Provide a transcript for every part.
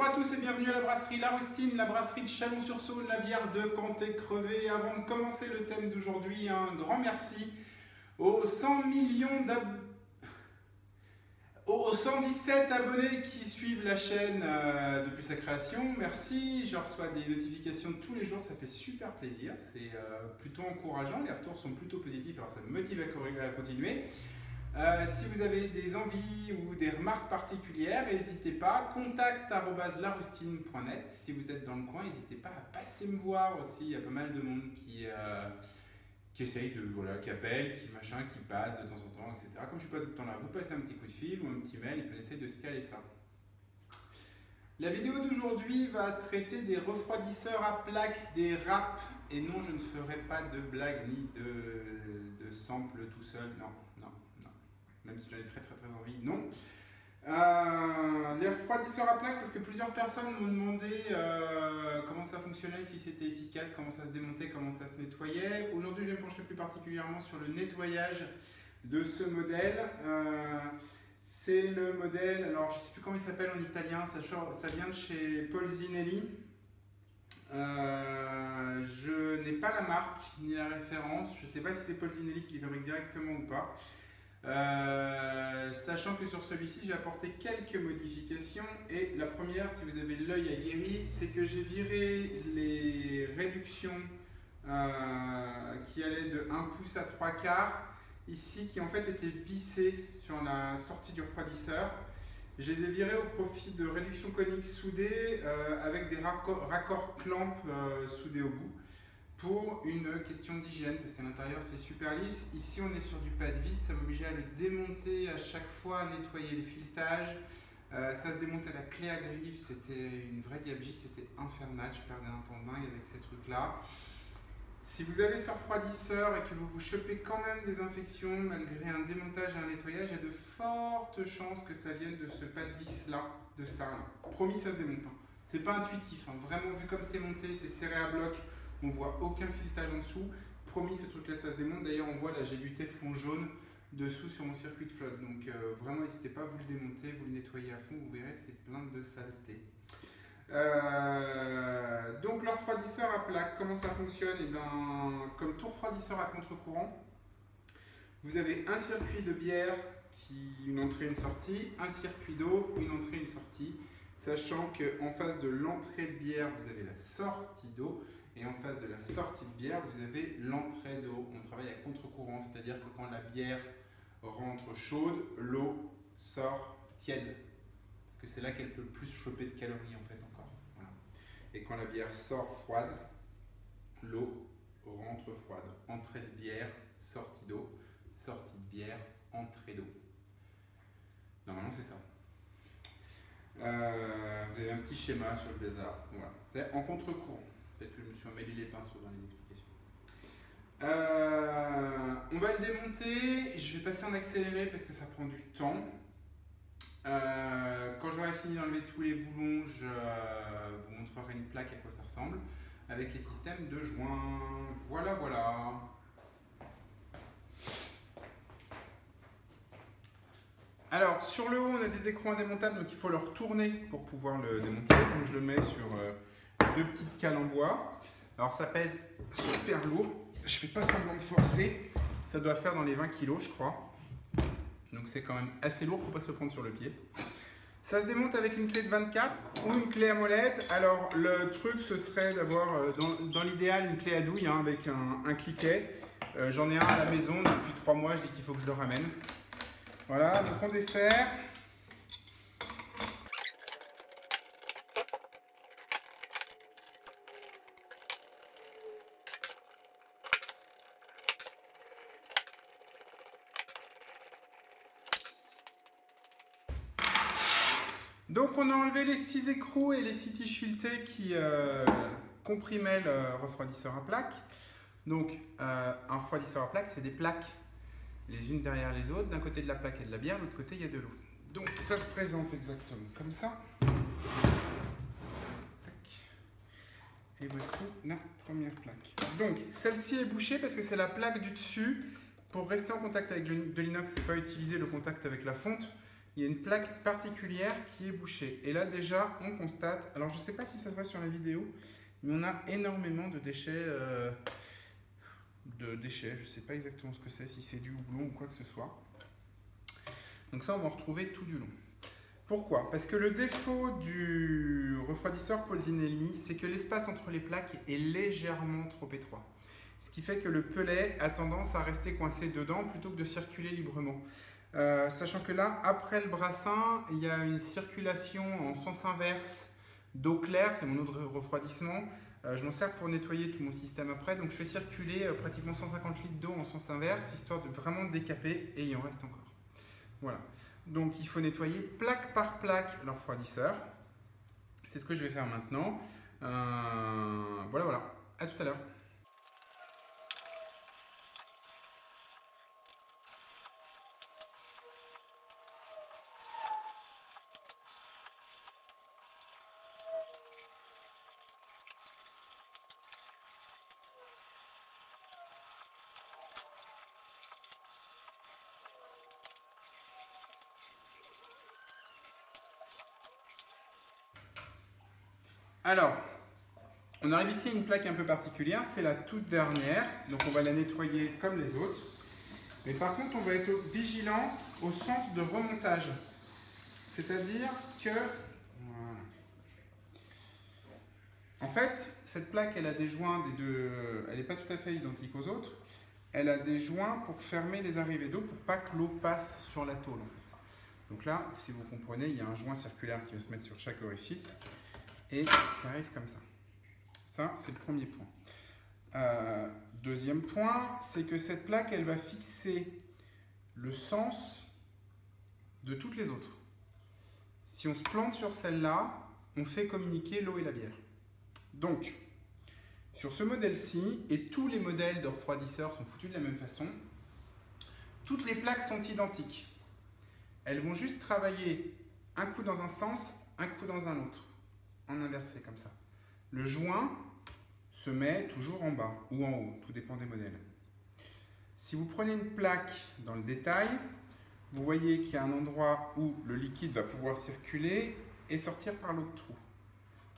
Bonjour à tous et bienvenue à la brasserie La Rustine, la brasserie de Chalon-sur-Saône, la bière de Cantet crevé. Avant de commencer le thème d'aujourd'hui, un grand merci aux 100 millions d'abonnés. Aux 117 abonnés qui suivent la chaîne depuis sa création, merci, je reçois des notifications tous les jours, ça fait super plaisir, c'est plutôt encourageant, les retours sont plutôt positifs, alors ça me motive à continuer. Si vous avez des envies ou des remarques particulières, n'hésitez pas, contact@larustine.net. Si vous êtes dans le coin, n'hésitez pas à passer me voir aussi, il y a pas mal de monde qui essaye de, voilà, qui appelle, qui machin, qui passe de temps en temps, etc. Comme je ne suis pas tout le temps là, vous passez un petit coup de fil ou un petit mail et puis on essaye de se caler ça. La vidéo d'aujourd'hui va traiter des refroidisseurs à plaques, des wraps, et non, je ne ferai pas de blague ni de sample tout seul, non. Même si j'en ai très envie, non. Les refroidisseurs à plaques, parce que plusieurs personnes m'ont demandé comment ça fonctionnait, si c'était efficace, comment ça se démontait, comment ça se nettoyait. Aujourd'hui, je vais me pencher plus particulièrement sur le nettoyage de ce modèle. C'est le modèle, alors je ne sais plus comment il s'appelle en italien, ça vient de chez Polzinelli. Je n'ai pas la marque ni la référence, je ne sais pas si c'est Polzinelli qui les fabrique directement ou pas. Sachant que sur celui-ci j'ai apporté quelques modifications, et la première, si vous avez l'œil aguerri, c'est que j'ai viré les réductions qui allaient de 1 pouce à 3/4 ici, qui en fait étaient vissées sur la sortie du refroidisseur. Je les ai virés au profit de réductions coniques soudées avec des raccords clamp soudés au bout, pour une question d'hygiène, parce qu'à l'intérieur c'est super lisse. Ici on est sur du pas de vis, ça m'obligeait à le démonter à chaque fois, à nettoyer le filetage. Ça se démontait à la clé à griffe, c'était une vraie gabegie, c'était infernal, je perdais un temps dingue avec ces trucs là. Si vous avez ce refroidisseur et que vous chopez quand même des infections malgré un démontage et un nettoyage, il y a de fortes chances que ça vienne de ce pas de vis là, de ça là. Promis, ça se démonte, hein. C'est pas intuitif, hein. Vraiment, vu comme c'est monté, c'est serré à bloc. On voit aucun filetage en dessous. Promis, ce truc là ça se démonte. D'ailleurs on voit là, j'ai du téflon jaune dessous sur mon circuit de flotte. Donc vraiment n'hésitez pas, vous le démontez, vous le nettoyez à fond, vous verrez c'est plein de saleté. Donc le refroidisseur à plaque, comment ça fonctionne? Et bien, comme tout refroidisseur à contre-courant, vous avez un circuit de bière, une entrée, une sortie, un circuit d'eau, une entrée, une sortie, sachant qu'en face de l'entrée de bière, vous avez la sortie d'eau. Et en face de la sortie de bière, vous avez l'entrée d'eau. On travaille à contre-courant, c'est-à-dire que quand la bière rentre chaude, l'eau sort tiède. Parce que c'est là qu'elle peut le plus choper de calories en fait encore. Voilà. Et quand la bière sort froide, l'eau rentre froide. Entrée de bière, sortie d'eau, sortie de bière, entrée d'eau. Normalement c'est ça. Vous avez un petit schéma sur le blizzard. Voilà. C'est en contre-courant. Peut-être que je me suis emmêlé les pinceaux dans les explications. On va le démonter. Je vais passer en accéléré parce que ça prend du temps. Quand j'aurai fini d'enlever tous les boulons, je vous montrerai une plaque à quoi ça ressemble avec les systèmes de joints. Voilà. Alors sur le haut, on a des écrans indémontables, donc il faut le retourner pour pouvoir le démonter. Donc je le mets sur deux petites cales en bois. Alors ça pèse super lourd. Je fais pas semblant de forcer. Ça doit faire dans les 20 kg je crois. Donc c'est quand même assez lourd, faut pas se le prendre sur le pied. Ça se démonte avec une clé de 24 ou une clé à molette. Alors le truc ce serait d'avoir dans l'idéal une clé à douille hein, avec un cliquet. J'en ai un à la maison depuis 3 mois, je dis qu'il faut que je le ramène. Voilà, donc on dessert. Donc on a enlevé les 6 écrous et les 6 tiges filetées qui comprimaient le refroidisseur à plaque. Donc un refroidisseur à plaque, c'est des plaques les unes derrière les autres. D'un côté de la plaque il y a de la bière, de l'autre côté il y a de l'eau. Donc ça se présente exactement comme ça. Et voici la première plaque. Donc celle-ci est bouchée parce que c'est la plaque du dessus. Pour rester en contact avec de l'inox, c'est pas utiliser le contact avec la fonte. il y a une plaque particulière qui est bouchée. Et là déjà, on constate, alors je ne sais pas si ça se voit sur la vidéo, mais on a énormément de déchets, je ne sais pas exactement ce que c'est, si c'est du houblon ou quoi que ce soit. Donc ça, on va en retrouver tout du long. Pourquoi? Parce que le défaut du refroidisseur Polzinelli, c'est que l'espace entre les plaques est légèrement trop étroit. Ce qui fait que le pelet a tendance à rester coincé dedans plutôt que de circuler librement. Sachant que là, après le brassin, il y a une circulation en sens inverse d'eau claire, c'est mon eau de refroidissement. Je m'en sers pour nettoyer tout mon système après, donc je fais circuler pratiquement 150 litres d'eau en sens inverse, histoire de vraiment décaper, et il en reste encore. Voilà. Donc il faut nettoyer plaque par plaque le refroidisseur. C'est ce que je vais faire maintenant. Voilà. À tout à l'heure. Alors, on arrive ici à une plaque un peu particulière, c'est la toute dernière, donc on va la nettoyer comme les autres. Mais par contre, on va être vigilant au sens de remontage. C'est-à-dire que... Voilà. En fait, cette plaque, elle a des joints des deux... Elle n'est pas tout à fait identique aux autres. Elle a des joints pour fermer les arrivées d'eau, pour pas que l'eau passe sur la tôle, en fait. Donc là, si vous comprenez, il y a un joint circulaire qui va se mettre sur chaque orifice et qui arrive comme ça. Ça, c'est le premier point. Deuxième point, c'est que cette plaque, elle va fixer le sens de toutes les autres. Si on se plante sur celle-là, on fait communiquer l'eau et la bière. Donc, sur ce modèle-ci, et tous les modèles de refroidisseurs sont foutus de la même façon, toutes les plaques sont identiques. Elles vont juste travailler un coup dans un sens, un coup dans un autre, en inversé comme ça. Le joint se met toujours en bas ou en haut, tout dépend des modèles. Si vous prenez une plaque dans le détail, vous voyez qu'il y a un endroit où le liquide va pouvoir circuler et sortir par l'autre trou.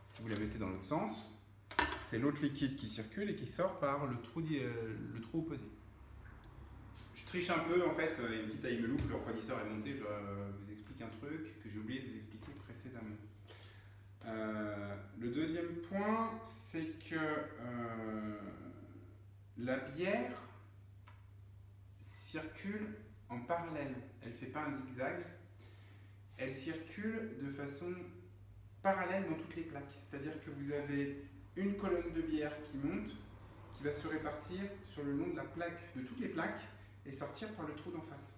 Si vous la mettez dans l'autre sens, c'est l'autre liquide qui circule et qui sort par le trou opposé. Je triche un peu, en fait, une petite taille me loupe, le refroidisseur est monté, je vous explique un truc que j'ai oublié de vous expliquer précédemment. Le deuxième point, c'est que la bière circule en parallèle. Elle ne fait pas un zigzag, elle circule de façon parallèle dans toutes les plaques. C'est-à-dire que vous avez une colonne de bière qui monte, qui va se répartir sur le long de la plaque, de toutes les plaques, et sortir par le trou d'en face.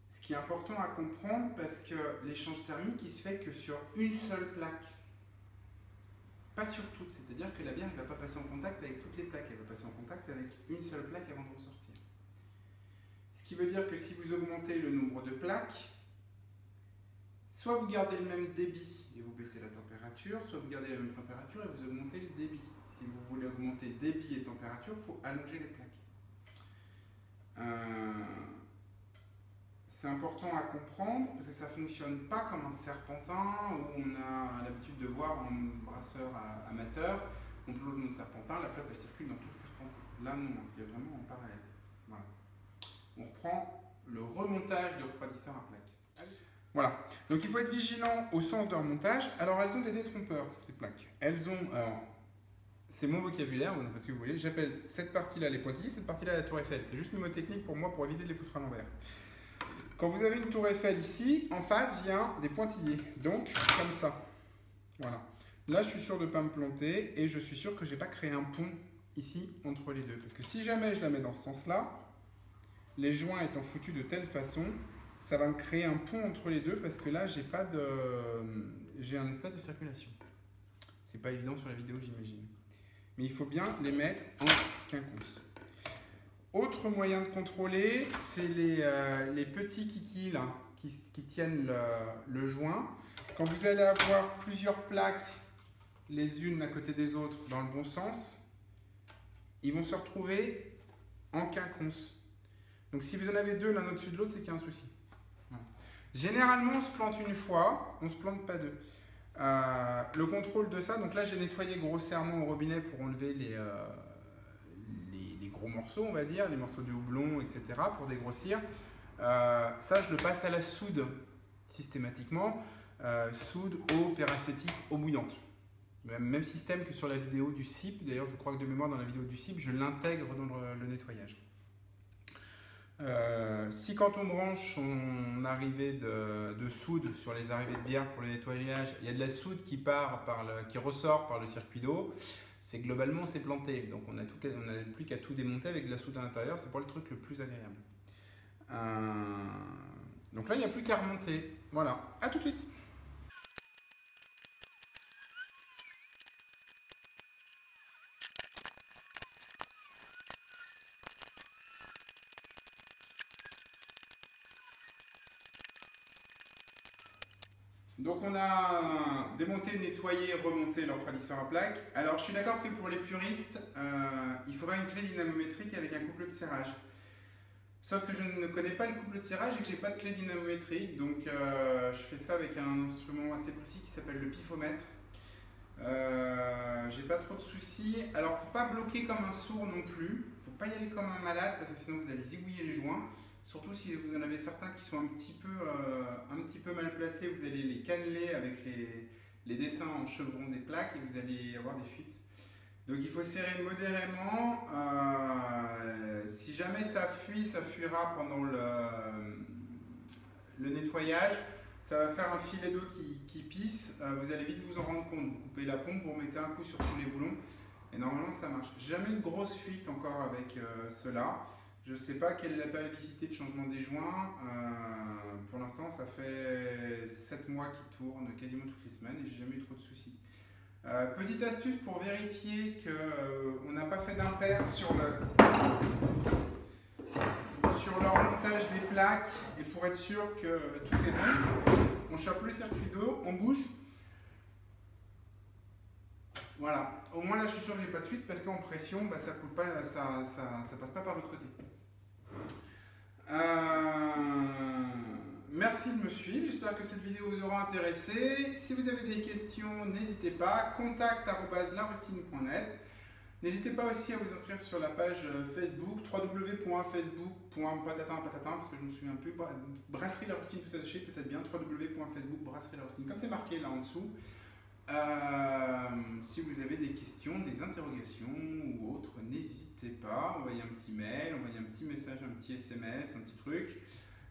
Ce qui est important à comprendre parce que l'échange thermique il se fait que sur une seule plaque, pas sur toutes, c'est-à-dire que la bière ne va pas passer en contact avec toutes les plaques, elle va passer en contact avec une seule plaque avant de ressortir. Ce qui veut dire que si vous augmentez le nombre de plaques, soit vous gardez le même débit et vous baissez la température, soit vous gardez la même température et vous augmentez le débit. Si vous voulez augmenter débit et température, il faut allonger les plaques. C'est important à comprendre parce que ça ne fonctionne pas comme un serpentin où on a l'habitude de voir en brasseur amateur, on plonge notre serpentin, la flotte elle circule dans tout le serpentin. Là non, c'est vraiment en parallèle. Voilà. On reprend le remontage du refroidisseur à plaque. Voilà, donc il faut être vigilant au sens de remontage. Alors elles ont des détrompeurs, ces plaques. Elles ont, c'est mon vocabulaire, vous faites ce que vous voulez, j'appelle cette partie-là les pointillés, cette partie-là la tour Eiffel. C'est juste une mot-technique pour moi pour éviter de les foutre à l'envers. Quand vous avez une tour Eiffel ici, en face vient des pointillés, donc comme ça. Voilà. Là, je suis sûr de ne pas me planter et je suis sûr que je n'ai pas créé un pont ici entre les deux. Parce que si jamais je la mets dans ce sens-là, les joints étant foutus de telle façon, ça va me créer un pont entre les deux parce que là, j'ai un espace de circulation. C'est pas évident sur la vidéo, j'imagine. Mais il faut bien les mettre en quinconce. Autre moyen de contrôler, c'est les petits kikis là, qui tiennent le joint. Quand vous allez avoir plusieurs plaques, les unes à côté des autres, dans le bon sens, ils vont se retrouver en quinconce. Donc si vous en avez deux l'un au-dessus de l'autre, c'est qu'il y a un souci. Généralement, on se plante une fois, on ne se plante pas deux. Le contrôle de ça, donc là j'ai nettoyé grossièrement au robinet pour enlever les gros morceaux, on va dire, les morceaux de houblon, etc. pour dégrossir. Ça, je le passe à la soude systématiquement. Soude, eau, peracétique, eau bouillante. Même système que sur la vidéo du CIP. D'ailleurs, je crois que de mémoire, dans la vidéo du CIP, je l'intègre dans le nettoyage. Si quand on branche son arrivée de soude sur les arrivées de bière pour le nettoyage, il y a de la soude qui ressort par le circuit d'eau, c'est globalement c'est planté. Donc on n'a plus qu'à tout démonter avec de la soude à l'intérieur, c'est pas le truc le plus agréable. Donc là il n'y a plus qu'à remonter. Voilà, à tout de suite. Donc on a démonté, nettoyé, remonté le refroidisseur à plaque. Alors je suis d'accord que pour les puristes, il faudra une clé dynamométrique avec un couple de serrage. Sauf que je ne connais pas le couple de serrage et que j'ai pas de clé dynamométrique, donc je fais ça avec un instrument assez précis qui s'appelle le pifomètre. J'ai pas trop de soucis. Alors faut pas bloquer comme un sourd non plus, faut pas y aller comme un malade parce que sinon vous allez zigouiller les joints. Surtout si vous en avez certains qui sont un petit peu mal placés, vous allez les canneler avec les dessins en chevron des plaques et vous allez avoir des fuites. Donc il faut serrer modérément. Si jamais ça fuit, ça fuira pendant le nettoyage. Ça va faire un filet d'eau qui pisse. Vous allez vite vous en rendre compte. Vous coupez la pompe, vous remettez un coup sur tous les boulons et normalement ça marche. Jamais une grosse fuite encore avec cela. Je ne sais pas quelle est la périodicité de changement des joints. Pour l'instant, ça fait 7 mois qu'il tourne quasiment toutes les semaines et j'ai jamais eu trop de soucis. Petite astuce pour vérifier qu'on n'a pas fait d'impair sur leur montage des plaques et pour être sûr que tout est bon, on chope le circuit d'eau, on bouge. Voilà, au moins là je suis sûr que j'ai pas de fuite parce qu'en pression, bah, ça coule pas, ça passe pas par l'autre côté. Merci de me suivre, j'espère que cette vidéo vous aura intéressé. Si vous avez des questions, n'hésitez pas, contact@larustine.net. N'hésitez pas aussi à vous inscrire sur la page Facebook, www.facebook.patatin, parce que je me souviens plus, Brasserie La Rustine tout attaché, peut-être bien, www.facebook, Brasserie La Rustine, comme c'est marqué là en dessous. Si vous avez des questions, des interrogations ou autres, n'hésitez pas, envoyez un petit mail, envoyez un petit message, un petit SMS, un petit truc.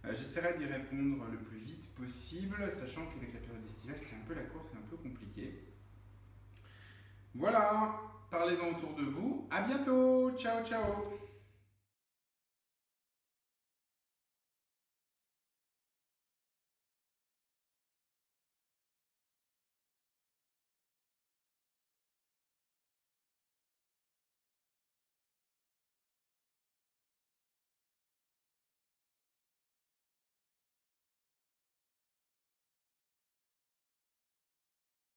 J'essaierai d'y répondre le plus vite possible, sachant qu'avec la période estivale, c'est un peu la course, c'est un peu compliqué. Voilà, parlez-en autour de vous. À bientôt, ciao ciao.